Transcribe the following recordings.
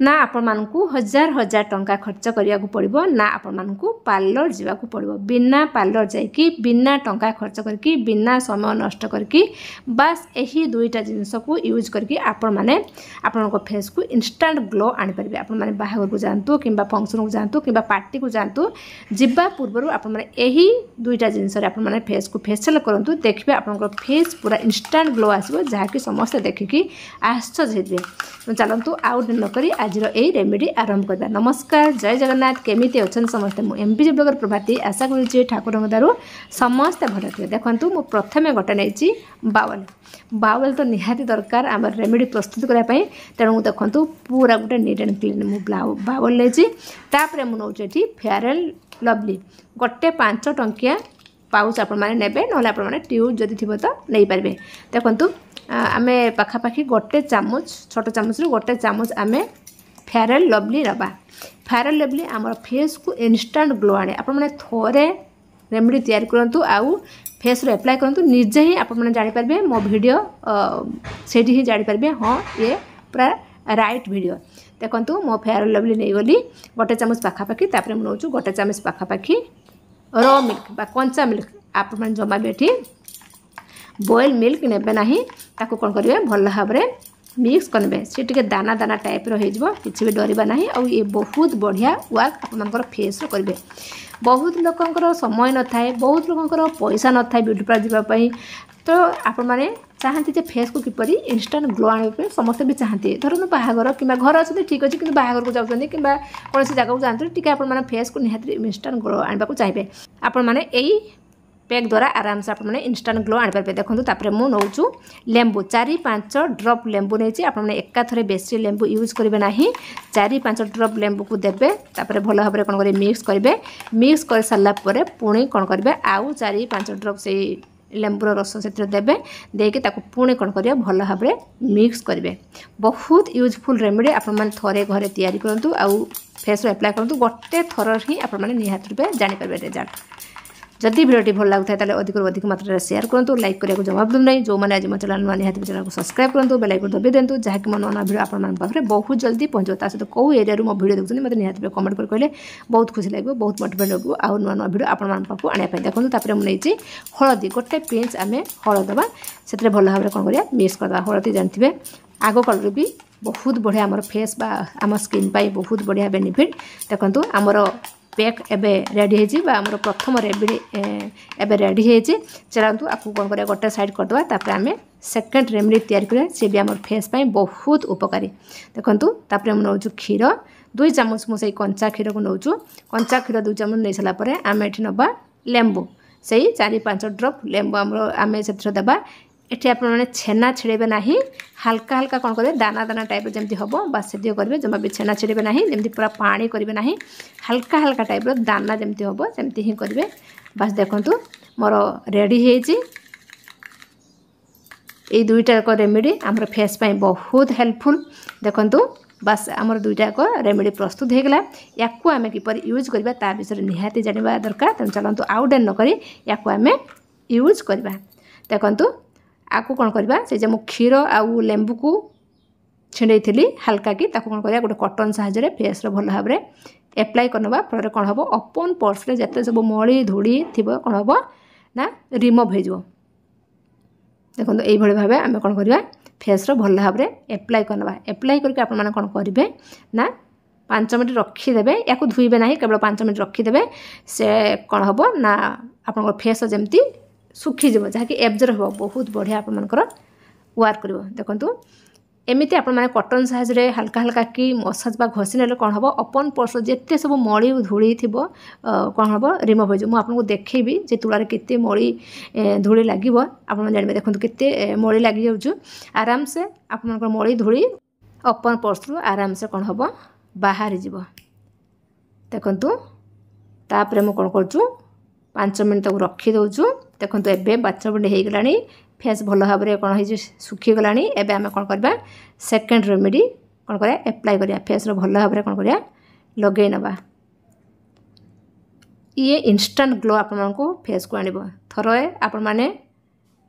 ना आपण मानकु हजार हजार टंका खर्च करिया को पड़िबो ना आपण मानकु पार्लर जीवा को पड़िबो बिना पार्लर जाइकी बिना टंका खर्च करके बिना समय नष्ट करके बस यही दुईटा जिनस को यूज करके आपण माने आपण को फेस को इंस्टेंट ग्लो आनी परिबे। आपण माने बाहागर को जानतु किंबा फंक्शन को जानतु किंबा पार्टी को जानतु जिबा पूर्व आपण माने यही दुईटा जिनस रे आपण माने फेस को फेशियल करंतु देखबे आपण को फेस पूरा इंस्टेंट ग्लो आसीबो जहा कि समस्त देखिकी आश्चर्य हेबे। चलंतु आउट न करी आज ए रेमेडी आरंभ करबा। नमस्कार जय जगन्नाथ केमिति अछन समस्त मु एमपीजी ब्लॉगर प्रभाती आशा करूची ठाकुर दारू समस्त भल थे। देखंतु मु प्रथमे गोटे नैची बावल बावल तो निहाती दरकार आम रेमेडी प्रस्तुत करने पाई तेणु देखंतु पूरा गोटे नीट एंड क्लीन मु बावल नैची तापरे मु नौचे एठी फेयर एंड लवली गोटे 5 टंकिया पाउच आपण माने नेबे नहले आपण माने ट्यूब जदि थिबो तो नै पारबे। देखंतु आमे पाखापाखी गोटे चामच छोट चामच रो गोटे चामच आमे fair and lovely rava. Fair and lovely आमर फेस को इंस्टेंट ग्लो आने आपण माने थोरे रेमेडी तैयार करंतु आउ फेस रो अप्लाई करंतु निजे ही आपण माने जानि पारबे मो वीडियो सेठी ही जानि पारबे हां ये पूरा राइट वीडियो। देखंतु मो फेयर एंड लवली नै गली गोटे चामच पाखापाखी तापरे मु नौचु गोटे चामच पाखापाखी रॉ मिल्क बा कंचा मिल्क आपण माने जमा बेठी बॉयल मिल्क नेबे नाही ताको कोन करिवे भल भाबरे मिक्स करबे से टिके दाना दाना टाइप रो हेजबो किछि भी डरिबा नाही और ये बहुत बढ़िया वर्क आपनकर फेस रो करबे। बहुत लोकंकर समय न थाए बहुत लोकंकर पैसा न थाए ब्यूटी पार्लर जीवा पई तो आपण माने चाहती जे फेस को किपरि इंस्टेंट ग्लो आने पे समस्त भी चाहती धरन बाहागर कि घर अच्छे ठीक अच्छे कि बाहागर को जाउछन कि कौन सी जगह को जानते टिके आपण माने फेस को निहाती इंस्टेंट ग्लो आनबा को चाहिए आपण माने एई पैक द्वारा आराम से आप इंस्टेंट ग्लो आनी पारे। देखो तापर मु नौचु लेंबू 4-5 ड्रप लेंबू नहीं आप एका थरे बेसी लेंबू यूज करेंगे ना 4-5 ड्रप लेंबू को देबे तापर भल भाव कौन करेंगे मिक्स कर सारा पुणी कौन करेंगे आउ 4-5 ड्रप से लेंबूर रस से देवे देके पुणी कौन करेंगे भल भाव मिक्स करेंगे। बहुत यूजफुल रेमेडी आपण थरे घरे तैयारी करूँ आउ फेस अप्लाई करूँ गोटे थर ही आपण निहात रूपे जानीपारे रिजल्ट। जदि भिडियो भल लगता है अधिक अधिक मात्रा शेयर करूँ लाइक करने जवाब दूँ नहीं जो मैंने आज मो चैनल नुआ निहाती चैनल को सब्सक्राइब करूँ बेल आइकन दबी दिंतु जहाँकि मो नुआ भिडियो आपन पाखे बहुत जल्दी पहुँचो सहित कौ एरिया मो भिडियो देखते मतलब निहाती कमेंट कर कहले बहुत खुशी लगे बहुत मोटिवेट लगे आउ नुआ नुआ भिडियो आपण पाखु आने देखो तापर मुझे हलदी गोटे पिंच आम हल दबा से भल भाव कौन करा मिक्स करदे हलदी जानते आग कलर भी बहुत बढ़िया आम फेस बा आम स्किन पाई बहुत बढ़िया बेनिफिट। देखो आमर पैक एबे रेडी है आमर प्रथम रेमेडी एबे रेडी है चलतु आपको कौन करा गोटे साइड करदे तापर आम सेकेंड रेमेडी तैयारी करा सी भी आम फेस पाई बहुत उपकारी। देखो तापर नौचु क्षीर 2 चामच मुझे कंचा क्षीर को नौचु कंचा क्षीर 2 चामच नहीं सारापर आम ये नवा लेंबू से 4-5 ड्रप लेंबू आम से देवा एठी आप छेना छिड़े ना हल्का हल्का कौन करेंगे दाना दाना टाइप जमी हम बस से करेंगे जमा भी छेना छिड़े ना जमी पूरा पानी करेंगे ना हल्का हल्का टाइप दाना जमी हम सेमती ही करेंगे बस। देखो मोर रेडी ये दुईटा रेमेडी आम फेस पाई बहुत हेल्पफुल। देखो बस आमर दुईटा रेमेडी प्रस्तुत होगा या आम किपर यूज करवा ता विषय निहाती जानवा दरकार। तेणु चलतु आउट एंड नक या आम यूज करवा। देखो आपको कौन करवा से जो क्षीर आउ लेंबू को छिड़े थी हल्का कि कौन करा गोटे कटन साहाଯ୍य फेस भल भाव एप्लाई करवा फल कौन हम ओपन पोर्स रे जिते सब मली धूड़ी थी कौन हम ना रिमूव हो। देखो ये भाव आम कौन करवा फेस भल भाव एप्लाई करवा एप्लाई करके आपण कौन करेंगे ना 5 मिनट रखीदे या धोइबे ना केवल 5 मिनट रखीदे से कौन हम ना आप फेस जमती सुखीज जहाँकि एब्जर्व हो बहुत बढ़िया आपर वर्क कर। देखो एमती आप कटन साहाଯ୍य हल्का हल्का कि मसाज बा घसी ना कौन हम ओपन पोर्स जिते सब मली धूली थी कौन हम रिमूव हो। मुझे देखी जे तुलार केते मली धूली लगे आप जानवे। देखो केते मली लगी जाऊँ आराम से आप मली धूली ओपन पोर्स रु आराम से कौन हम बाहरी जीव। देखु तापर मुझे कौन करूँ 5 मिनट तक रखी दौचु। देखो एवं 5 मिनट होगला फेस भल भाव कौन हो सुखीगला एवं आम कौन करवा सेकेंड रेमेडी कौन करा एप्लाई करा फेस भल भाव कौन करा लगे नवा ये इंस्टेंट ग्लो आपण फेस को आनिबो। थरे आपण माने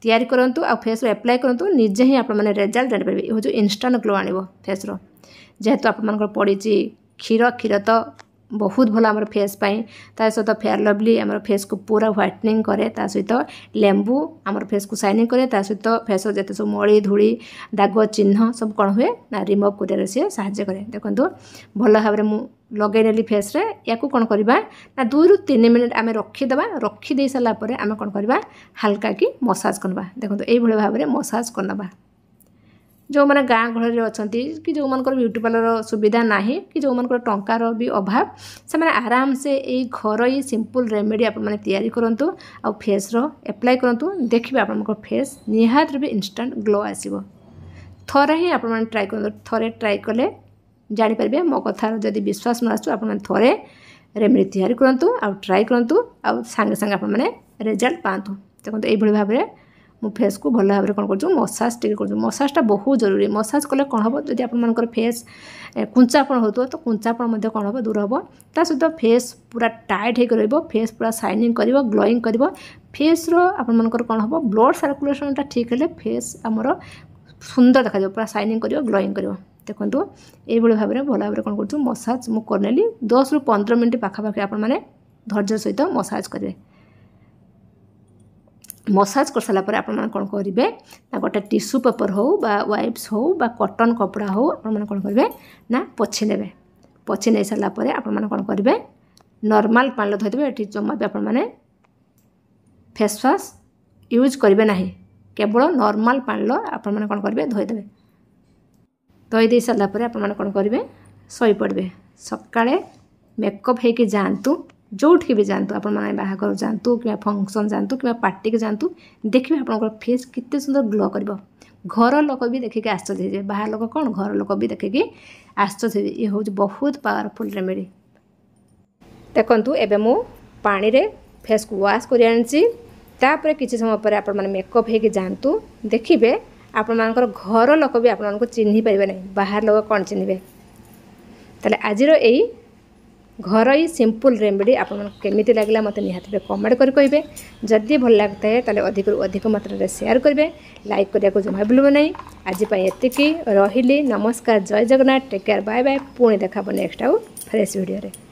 तैयारी करंतु आ फेस एप्लाई करंतु निजे ही आपण माने रिजल्ट जानि परबे। ये जो इंस्टेंट ग्लो आनिबो फेस रो। जेहेतु आपमनकर पड़ी क्षीर क्षीर तो बहुत भल आम फेस ता सहित फेयर लवली आम फेस को पूरा व्हाइटनिंग करे ता सहित लेंबू आम फेस को शाइनिंग करे ता सहित फेस जिते सब मली धूली दाग चिन्ह सब कौन हुए ना रिमूव कर साहाଯ୍य करे। देखो भल भाव में लगे नेली फेस रे या कौन करवा ना 2 ରୁ 3 मिनिट आम रखीदे रखीदे सारापर आम कौन करवा हल्का कि मसाज करवा। देखो ये भाव में मसाज करनवा जो मैंने गाँ गहल अच्छा कि जो मनकर ब्यूटी पार्लर सुविधा ना कि जो मनकर टंकार भी अभाव से मैंने आराम से यही घर ही सिंपल रेमेडी आप तैयारी करूँ आ फेस एप्लाई करूँ देखिए आप फेस निहात भी इंस्टांट ग्लो आसो। थरे ही आप ट्राए कर थे ट्राए कले जानीपारे मो कथार जदि विश्वास न आसू आप थे रेमेडी तैयारी करूँ आ ट्राए करूँ आ सांगे सांगे आप रिजल्ट पातु। देखो ये भाव में मु फेस को भल भाव में कौन कर मसाज टी कर मसाजटा बहुत जरूरी। मसाज कले कौन हम जब आप फेस कुंचापण हो तो कुंचापण कौन हम दूर हम ता सहित फेस पूरा टाइट हो फेस पूरा शाइनिंग कर ग्लोइंग कर फेस आपंकर कौन हम ब्लड सर्कुलेशन ठीक है फेस आमर सुंदर देखा पूरा शाइनिंग कर ग्लोइंग कर। देखो ये भाव में भल भाव में कौन कर मसाज मुझे करनेली 10 ରୁ 15 मिनट पाखापाखि आप धैर्य सहित मसाज करेंगे। मसाज कर सारा पर आपण कौन करेंगे ना गोटे टिश्यू पेपर हो बा वाइप्स हो बा कॉटन कपड़ा हो आपण कौन करेंगे ना पोछि नेबे। पोछि नहीं सारा पर आपण कौन करेंगे नॉर्मल पानी धोदेवे। ये जमा भी आपण फेस वाश यूज करेंगे ना केवल नॉर्मल पानी आपण कौन करेंगे धोदेवे। धोई दे सारा पर आपण कौन करेंगे शोई पड़े सकाळे मेकअप होके जातु जोठी भी जातु आप बाहाघर जातु कि फंक्शन जातु कि पार्टी के जातु देखिए आप फेस कितने सुंदर ग्लो कर। घर लोक भी देखिए आश्चर्य हो बाहर लोक कौन घर लोक भी देखिए आश्चर्य ये हूँ बहुत पावरफुल रेमेडी। देखु एवं मु पानी रे फेस को वाश कर किसी समय पर आप मेकअप होके जातु देखिए आपर घर लोक भी आपको चिन्ह पारे ना बाहर लोक कौन चिन्हे। ताले आज यही घर ही सिंपल रेमेडी आपमि लगे मत निहाती कमेंट कर कहे जदि भल लगता है ताले अधिक अधिक मात्रा रे शेयर करेंगे लाइक करने को जमा भूलु नहीं। आज एतिकी रही नमस्कार जय Jagannath take care bye bye पुणी देखा नेक्स्ट आउ फ्रेश वीडियो रे।